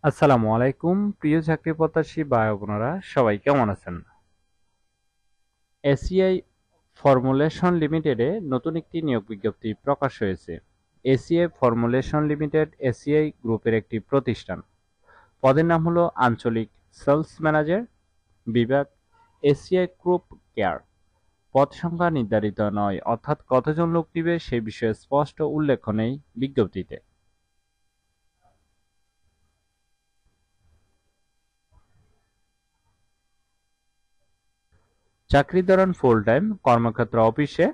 আসসালামু আলাইকুম প্রিয় চাকরি প্রত্যাশী ভাই বোনেরা সবাই কেমন আছেন? এসিআই ফর্মুলেশন লিমিটেডে নতুন একটি নিয়োগ বিজ্ঞপ্তি প্রকাশ হয়েছে। এসিআই ফর্মুলেশন লিমিটেড এসিআই গ্রুপের একটি প্রতিষ্ঠান। পদের নাম হলো আঞ্চলিক সেলস ম্যানেজার, বিভাগ এসিআই গ্রুপ কেয়ার। পদ সংখ্যা নির্ধারিত নয়, অর্থাৎ কতজন লোক নিবে সে বিষয়ে স্পষ্ট উল্লেখ নেই বিজ্ঞপ্তিতে। চাকরির ধরন ফুল টাইম, কর্মক্ষেত্র অফিসে,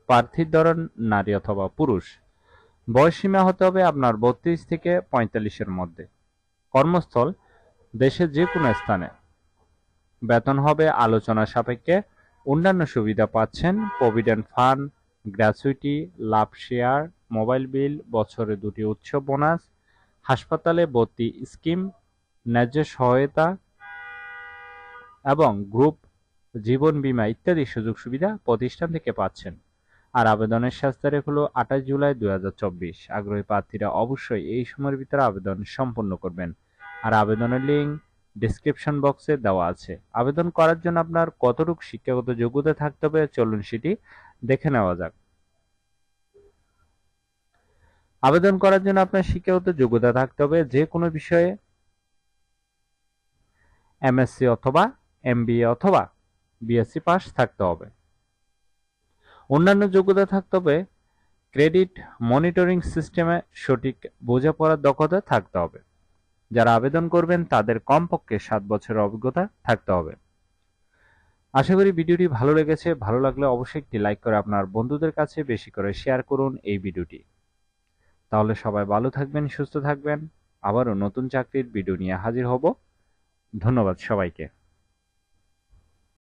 প্রার্থীর ধরন নারী অথবা পুরুষ। বয়সসীমা হতে হবে আপনার ৩২ থেকে ৪৫-এর মধ্যে। কর্মস্থল দেশের যে কোনো স্থানে। বেতন হবে আলোচনা সাপেক্ষে। অন্যান্য সুবিধা পাচ্ছেন প্রভিডেন্ট ফান্ড, গ্র্যাচুইটি, লাভ শেয়ার, মোবাইল বিল, বছরে ২টি উৎসব বোনাস, হাসপাতালে ভর্তি স্কিম, ন্যায্য সহায়তা এবং গ্রুপ জীবন বীমা ইত্যাদি সুযোগ সুবিধা প্রতিষ্ঠান থেকে পাচ্ছেন। আর আবেদনের শেষ তারিখ হলো ২৮ জুলাই ২০২৪। আগ্রহী প্রার্থীরা অবশ্যই এই সময়ের ভিতরে আবেদন সম্পন্ন করবেন। আর আবেদনের লিঙ্ক ডেসক্রিপশন বক্সে দেওয়া আছে। আবেদন করার জন্য আপনার কতটুকু শিক্ষাগত যোগ্যতা থাকতে হবে চলুন সেটি দেখে নেওয়া যাক। আবেদন করার জন্য আপনার শিক্ষাগত যোগ্যতা থাকতে হবে যে কোনো বিষয়ে এমএসসি অথবা এমবিএ অথবা বিএসসি পাস থাকতে হবে। অন্যান্য যোগ্যতা থাকতে হবে ক্রেডিট মনিটরিং সিস্টেমে সঠিক বোঝাপড়ার দক্ষতা থাকতে হবে। যারা আবেদন করবেন তাদের কমপক্ষে ৭ বছরের অভিজ্ঞতা থাকতে হবে। আশা করি ভিডিওটি ভালো লেগেছে। ভালো লাগলে অবশ্যই একটি লাইক করে আপনার বন্ধুদের কাছে বেশি করে শেয়ার করুন এই ভিডিওটি। তাহলে সবাই ভালো থাকবেন, সুস্থ থাকবেন। আবারও নতুন চাকরির ভিডিও নিয়ে হাজির হব। ধন্যবাদ সবাইকে।